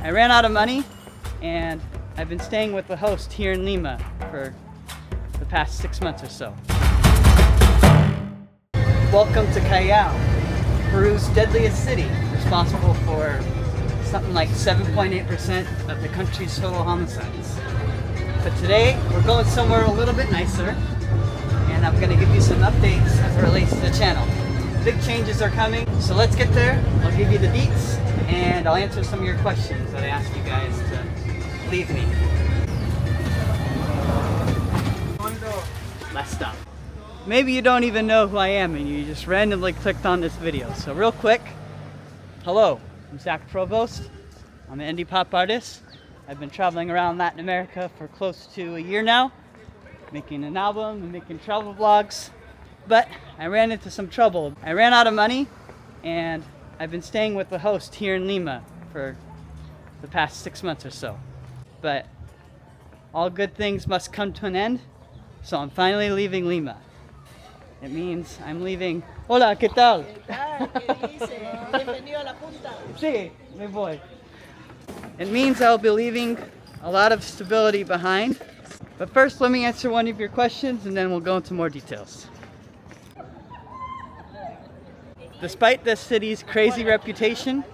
I ran out of money and I've been staying with the host here in Lima for the past 6 months or so. Welcome to Callao, Peru's deadliest city, responsible for something like 7.8% of the country's total homicides. But today, we're going somewhere a little bit nicer, and I'm gonna give you some updates as it relates to the channel. Big changes are coming, so let's get there. I'll give you the deets, and I'll answer some of your questions that I asked you guys to leave me. Last stop. Maybe you don't even know who I am and you just randomly clicked on this video. So real quick, hello, I'm Provost. I'm an indie pop artist. I've been traveling around Latin America for close to a year now, making an album and making travel vlogs. But I ran into some trouble. I ran out of money and I've been staying with the host here in Lima for the past 6 months or so. But all good things must come to an end. So I'm finally leaving Lima. It means I'm leaving. Hola, ¿qué tal? ¿Qué dice? Bienvenido a la punta. Sí, me voy. It means I'll be leaving a lot of stability behind. But first, let me answer one of your questions and then we'll go into more details. Despite this city's crazy reputation,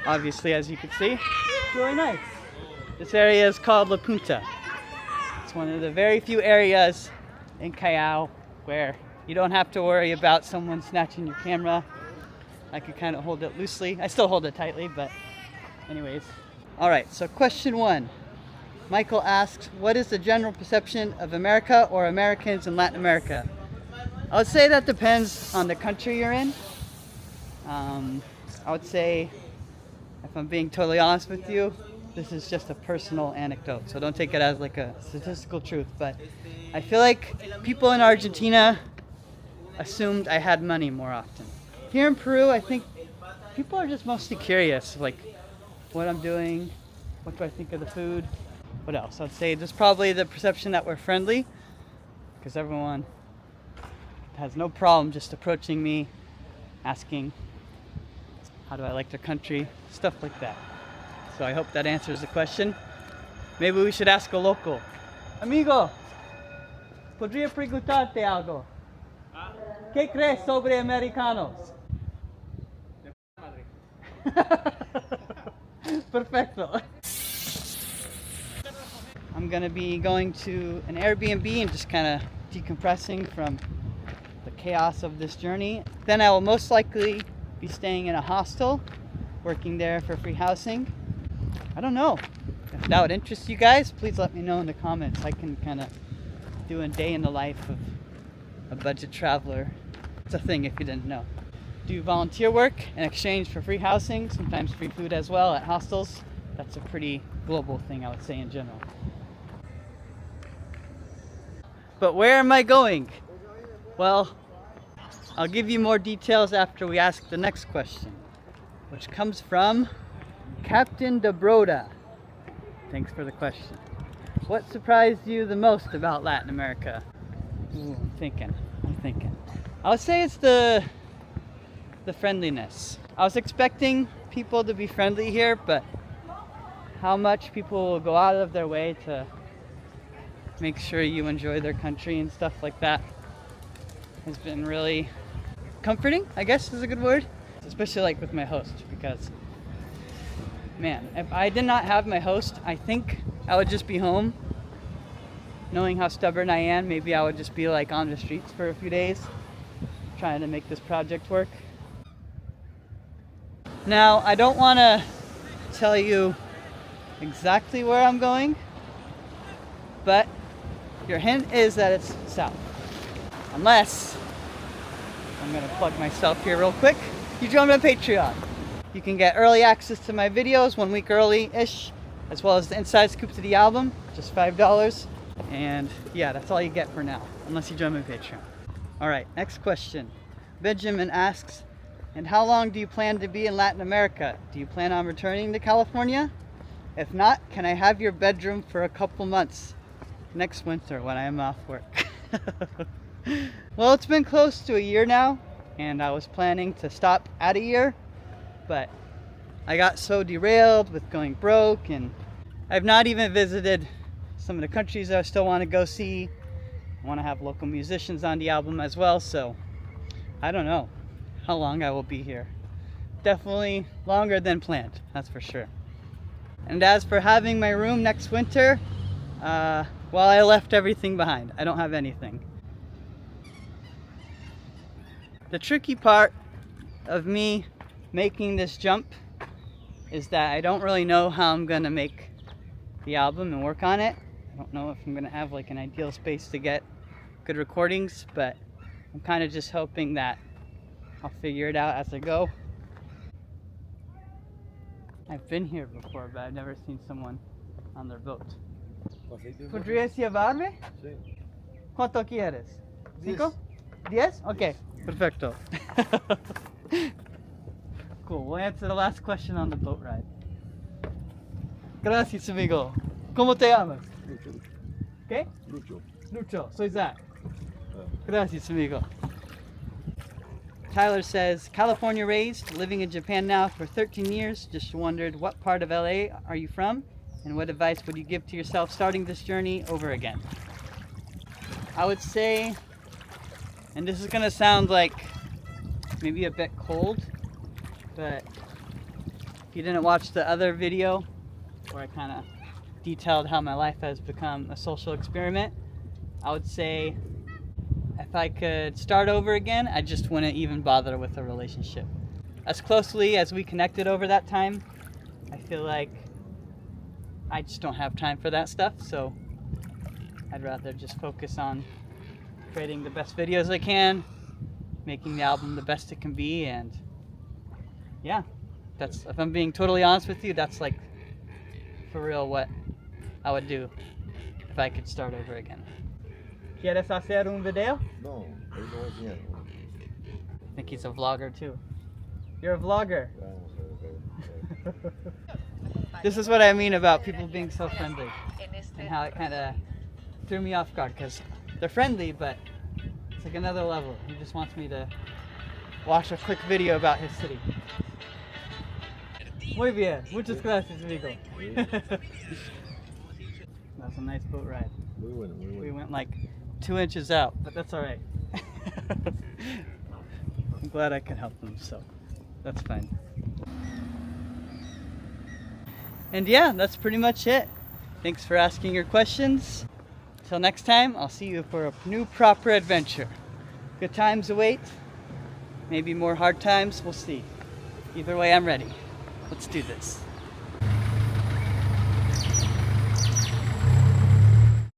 obviously, as you can see, it's really nice. This area is called La Punta. It's one of the very few areas in Callao where you don't have to worry about someone snatching your camera. I could kind of hold it loosely. I still hold it tightly, but anyways. All right, so question 1. Michael asks, what is the general perception of America or Americans in Latin America? I would say that depends on the country you're in. I would say, if I'm being totally honest with you, this is just a personal anecdote, so don't take it as like a statistical truth, but I feel like people in Argentina assumed I had money more often. Here in Peru, I think people are just mostly curious, like what I'm doing, what do I think of the food, what else? I'd say there's probably the perception that we're friendly, because everyone has no problem just approaching me, asking how do I like their country, stuff like that. So I hope that answers the question. Maybe we should ask a local. Amigo, podría preguntarte algo. ¿Qué crees sobre americanos? Perfecto. I'm gonna be going to an Airbnb and just kind of decompressing from the chaos of this journey. Then I will most likely be staying in a hostel, working there for free housing. I don't know. If that would interest you guys, please let me know in the comments. I can kind of do a day in the life of a budget traveler. It's a thing if you didn't know. Do volunteer work in exchange for free housing, sometimes free food as well at hostels. That's a pretty global thing, I would say, in general. But where am I going? Well, I'll give you more details after we ask the next question, which comes from Captain De Broda. Thanks for the question. What surprised you the most about Latin America? Ooh, I'm thinking. I would say it's the friendliness. I was expecting people to be friendly here, but how much people will go out of their way to make sure you enjoy their country and stuff like that has been really comforting, I guess is a good word. Especially like with my host, because man, if I did not have my host, I think I would just be home. Knowing how stubborn I am, maybe I would just be like on the streets for a few days, trying to make this project work. Now, I don't want to tell you exactly where I'm going, but your hint is that it's south. Unless, I'm going to plug myself here real quick, you join my Patreon. You can get early access to my videos 1 week early-ish, as well as the inside scoop to the album, just $5. And yeah, that's all you get for now, unless you join my Patreon. All right, next question. Benjamin asks, and how long do you plan to be in Latin America? Do you plan on returning to California? If not, can I have your bedroom for a couple months next winter when I am off work? Well, it's been close to a year now, and I was planning to stop at a year, but I got so derailed with going broke, and I've not even visited some of the countries I still want to go see. I want to have local musicians on the album as well, so I don't know how long I will be here. Definitely longer than planned, that's for sure. And as for having my room next winter, well, I left everything behind. I don't have anything. The tricky part of me making this jump is that I don't really know how I'm gonna make the album and work on it. I don't know if I'm gonna have like an ideal space to get good recordings, but I'm kind of just hoping that I'll figure it out as I go. I've been here before, but I've never seen someone on their boat. ¿Podrías llevarme? Sí. ¿Cuánto quieres? ¿5? 10? Okay, perfecto. Cool, we'll answer the last question on the boat ride. Gracias, amigo. ¿Cómo te llamas? Lucho. ¿Qué? Lucho. Lucho, soy Zach. Gracias, amigo. Tyler says, California raised, living in Japan now for 13 years. Just wondered, what part of LA are you from? And what advice would you give to yourself starting this journey over again? I would say, and this is going to sound like maybe a bit cold, but if you didn't watch the other video where I kind of detailed how my life has become a social experiment, I would say if I could start over again, I just wouldn't even bother with a relationship. As closely as we connected over that time, I feel like I just don't have time for that stuff, so I'd rather just focus on creating the best videos I can, making the album the best it can be, and yeah, that's, if I'm being totally honest with you, that's like for real what I would do if I could start over again. ¿Quieres hacer un video? No, él no es bien. I think he's a vlogger too. You're a vlogger. This is what I mean about people being so friendly and how it kind of threw me off guard, because they're friendly, but it's like another level. He just wants me to watch a quick video about his city. Muy bien. Muchas gracias, amigo. That's a nice boat ride. Muy bueno, muy bueno. We went like 2 inches out, but that's all right. I'm glad I could help them, so that's fine. And yeah, that's pretty much it. Thanks for asking your questions. Till next time, I'll see you for a new proper adventure. Good times await. Maybe more hard times, we'll see. Either way, I'm ready. Let's do this.